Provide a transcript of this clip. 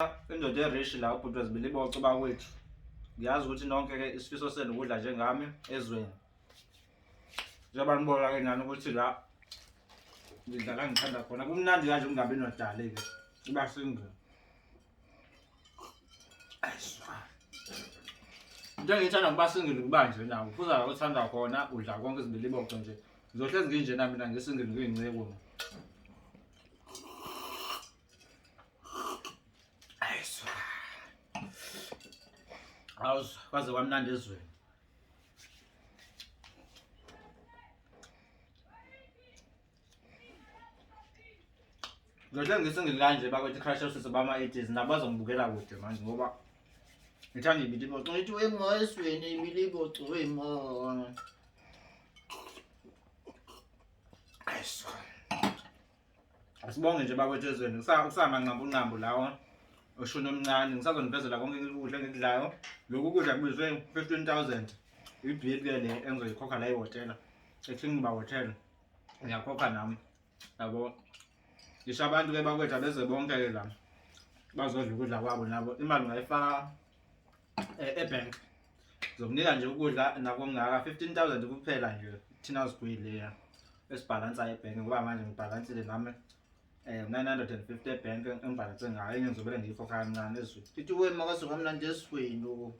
indoda erishi la ubhuti wezibiliboco bakwethu. Ngiyazi ukuthi nonke-ke isifiso senu ukudla njengami ezweni. Njengoba nibona-ke nani ukuthi la ngidla la ngithanda khona. Kumnandi kanje ukungabi nodali-ke, kuba singile. Into engiyithanda ngokuba singile kuba nje nawo kuza la uthanda khona udla konke izibiliboco nje. Ngizohlezi nginje nami mina ngisingile ngiyingcebo. Awuzwa kwaze kwamnandi ezweni. Ngizohlezi ngisingile kanje bakwethu i-crush osisi bama-80s nabo bazongibukela kude manje ngoba ngithanda ibiliboco. Ngithi wema ezweni ibiliboco wema. Asibonge nje bakwethu ezweni. Kusamanqambu lawa oshona omncane. Ngisazonivezela konke ukudla engikudlayo. Lokhu kudla kubizwe 15,000. Ibhili-ke le engizoyikhokha la ehhotela, eKingba Hotel. Ngiyakhokha nami, yabo. Ngisho abantu-ke bakwethu abeze bonke-ke la bazodla ukudla kwabo nabo imali ungayifaka ebhenki. Ngizokunika nje ukudla nakongaka 15,000 kuphela nje thina sigwile esibhalansayo ebhenki ngoba manje ngibhalansile nami 950 ebhenki engibhalanse ngayo enye ngizobele ngiyikhokha kancane ezweni. Ithi wema kwaze kwamnandi ezweni.